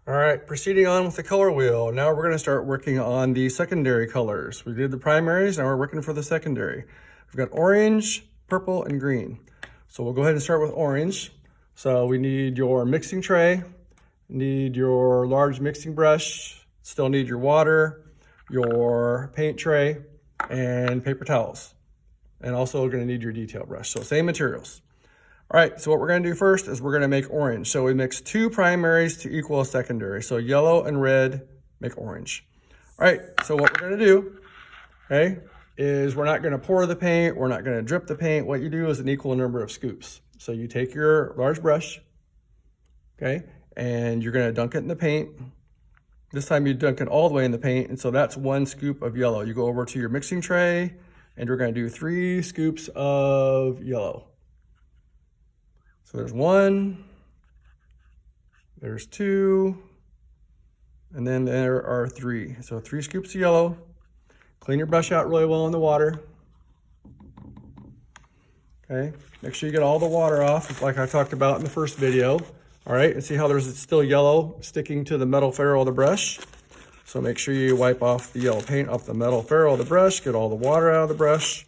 All right, proceeding on with the color wheel. Now we're going to start working on the secondary colors. We did the primaries, now we're working for the secondary. We've got orange, purple, and green. So we'll go ahead and start with orange. So we need your mixing tray, need your large mixing brush, still need your water, your paint tray, and paper towels. And also we're going to need your detail brush. So same materials. All right, so what we're gonna do first is we're gonna make orange. So we mix two primaries to equal a secondary. So yellow and red make orange. All right, so what we're gonna do, okay, is we're not gonna pour the paint, we're not gonna drip the paint. What you do is an equal number of scoops. So you take your large brush, okay, and you're gonna dunk it in the paint. This time you dunk it all the way in the paint, and so that's 1 scoop of yellow. You go over to your mixing tray, and we're gonna do 3 scoops of yellow. So there's 1, there's 2, and then there are 3. So 3 scoops of yellow. Clean your brush out really well in the water. Okay, make sure you get all the water off, like I talked about in the first video. All right, and see how there's still yellow sticking to the metal ferrule of the brush. So make sure you wipe off the yellow paint off the metal ferrule of the brush, get all the water out of the brush.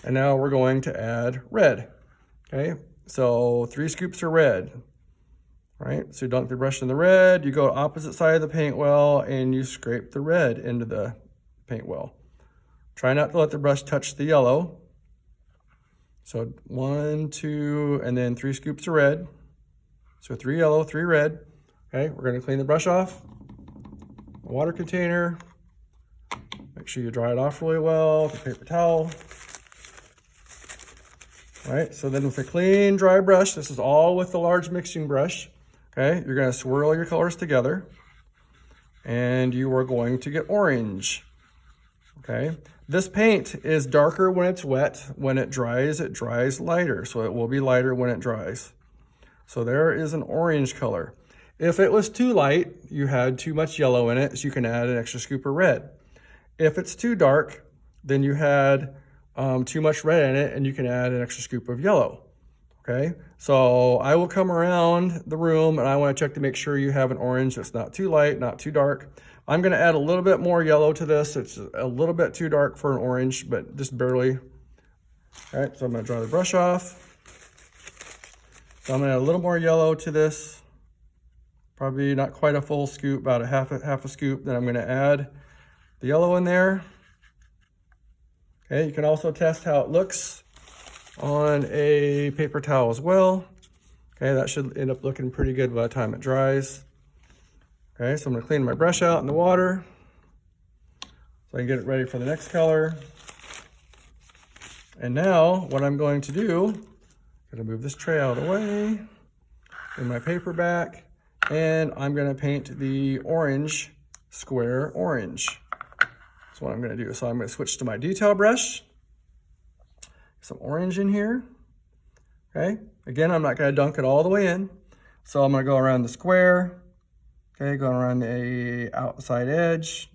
And now we're going to add red, okay? So 3 scoops of red, right? So you dunk the brush in the red, you go opposite side of the paint well, and you scrape the red into the paint well. Try not to let the brush touch the yellow. So 1, 2, and then 3 scoops of red. So 3 yellow, 3 red. Okay, we're gonna clean the brush off. A water container. Make sure you dry it off really well with a paper towel. All right, so then with a clean, dry brush, this is all with the large mixing brush, okay? You're gonna swirl your colors together, and you are going to get orange, okay? This paint is darker when it's wet. When it dries lighter, so it will be lighter when it dries. So there is an orange color. If it was too light, you had too much yellow in it, so you can add an extra scoop of red. If it's too dark, then you had too much red in it, and you can add an extra scoop of yellow, okay? So I will come around the room, and I wanna check to make sure you have an orange that's not too light, not too dark. I'm gonna add a little bit more yellow to this. It's a little bit too dark for an orange, but just barely. All right, so I'm gonna dry the brush off. So I'm gonna add a little more yellow to this. Probably not quite a full scoop, about a half a scoop. Then I'm gonna add the yellow in there. Okay, you can also test how it looks on a paper towel as well. Okay, that should end up looking pretty good by the time it dries. Okay, so I'm gonna clean my brush out in the water so I can get it ready for the next color. And now what I'm going to do, I'm gonna move this tray out of the way, bring my paper back, and I'm gonna paint the orange square orange. That's what I'm gonna do. So I'm gonna switch to my detail brush, some orange in here, okay? Again, I'm not gonna dunk it all the way in. So I'm gonna go around the square, okay, going around the outside edge,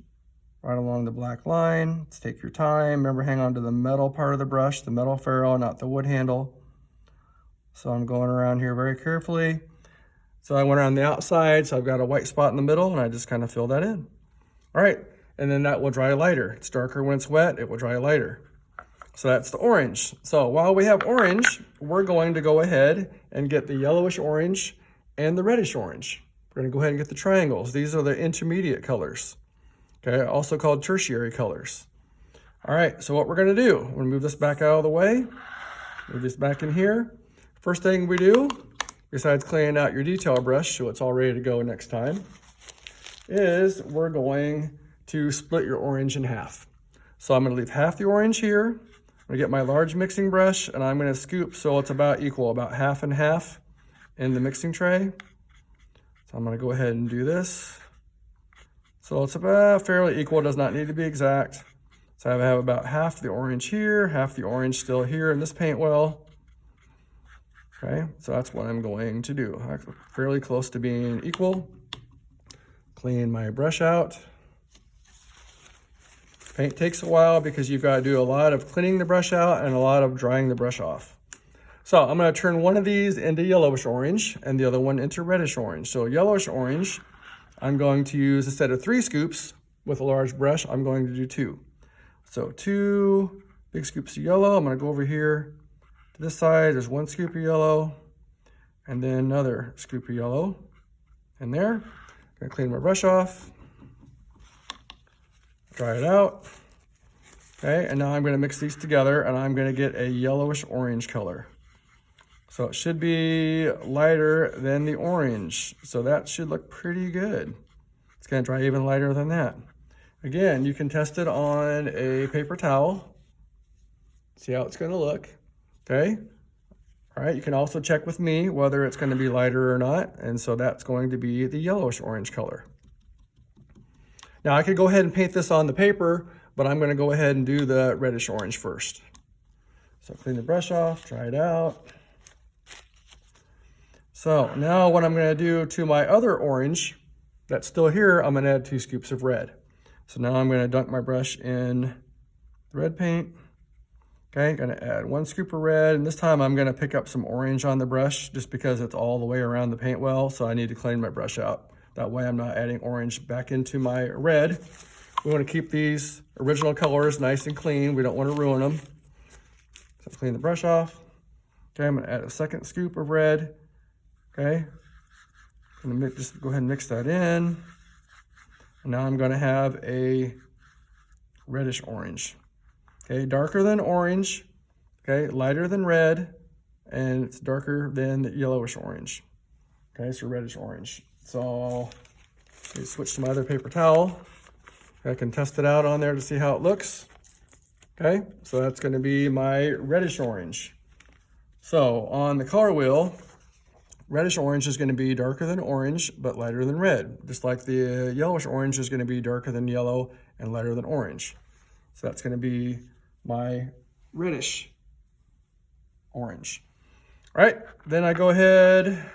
right along the black line. Let's take your time. Remember, hang on to the metal part of the brush, the metal ferrule, not the wood handle. So I'm going around here very carefully. So I went around the outside, so I've got a white spot in the middle, and I just kind of fill that in. All right, and then that will dry lighter. It's darker when it's wet, it will dry lighter. So that's the orange. So while we have orange, we're going to go ahead and get the yellowish orange and the reddish orange. We're gonna go ahead and get the triangles. These are the intermediate colors, okay, also called tertiary colors. All right, so what we're gonna do, we're gonna move this back out of the way, move this back in here. First thing we do, besides cleaning out your detail brush so it's all ready to go next time, is we're going to split your orange in half. So I'm gonna leave half the orange here. I'm gonna get my large mixing brush, and I'm gonna scoop so it's about equal, about half and half in the mixing tray. So I'm gonna go ahead and do this. So it's about fairly equal, does not need to be exact. So I have about half the orange here, half the orange still here in this paint well. Okay, so that's what I'm going to do. I'm fairly close to being equal. Clean my brush out. Paint takes a while because you've got to do a lot of cleaning the brush out and a lot of drying the brush off. So I'm going to turn one of these into yellowish orange and the other one into reddish orange. So yellowish orange I'm going to use, instead of 3 scoops with a large brush, I'm going to do 2. So 2 big scoops of yellow. I'm going to go over here to this side. There's 1 scoop of yellow, and then another scoop of yellow in there. I'm going to clean my brush off, dry it out. Okay, and now I'm going to mix these together, and I'm going to get a yellowish orange color. So it should be lighter than the orange. So that should look pretty good. It's going to dry even lighter than that. Again, you can test it on a paper towel. See how it's going to look. Okay. All right. You can also check with me whether it's going to be lighter or not. And so that's going to be the yellowish orange color. Now I could go ahead and paint this on the paper, but I'm going to go ahead and do the reddish orange first. So clean the brush off, dry it out. So now what I'm going to do to my other orange that's still here, I'm going to add 2 scoops of red. So now I'm going to dunk my brush in the red paint. Okay, going to add 1 scoop of red, and this time I'm going to pick up some orange on the brush just because it's all the way around the paint well, so I need to clean my brush out. That way I'm not adding orange back into my red. We want to keep these original colors nice and clean. We don't want to ruin them. So clean the brush off. Okay, I'm going to add a 2nd scoop of red. Okay, I'm going to just go ahead and mix that in. And now I'm going to have a reddish orange. Okay, darker than orange. Okay, lighter than red. And it's darker than the yellowish orange. Okay, so reddish orange. So let me switch to my other paper towel. I can test it out on there to see how it looks. Okay, so that's going to be my reddish orange. So on the color wheel, reddish orange is going to be darker than orange, but lighter than red. Just like the yellowish orange is going to be darker than yellow and lighter than orange. So that's going to be my reddish orange. All right, then I go ahead,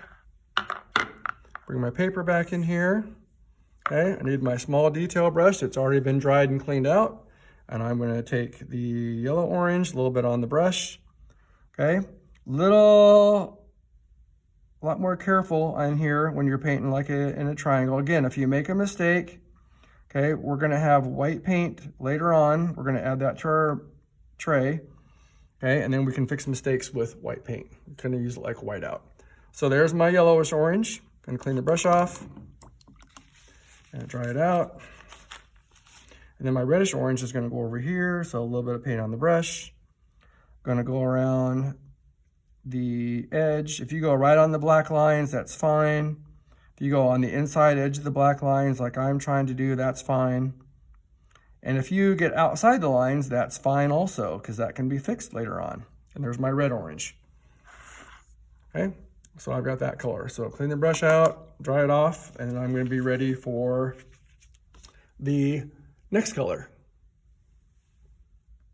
bring my paper back in here. Okay, I need my small detail brush. It's already been dried and cleaned out. And I'm going to take the yellow orange, a little bit on the brush. Okay, a lot more careful on here when you're painting like in a triangle. Again, if you make a mistake, okay, we're going to have white paint later on. We're going to add that to our tray. Okay, and then we can fix mistakes with white paint. We're going to use it like whiteout. So there's my yellowish orange. Going to clean the brush off and dry it out. And then my reddish orange is going to go over here. So a little bit of paint on the brush. Going to go around the edge. If you go right on the black lines, that's fine. If you go on the inside edge of the black lines like I'm trying to do, that's fine. And if you get outside the lines, that's fine also, because that can be fixed later on. And there's my red orange. Okay, so I've got that color. So clean the brush out, dry it off, and I'm going to be ready for the next color.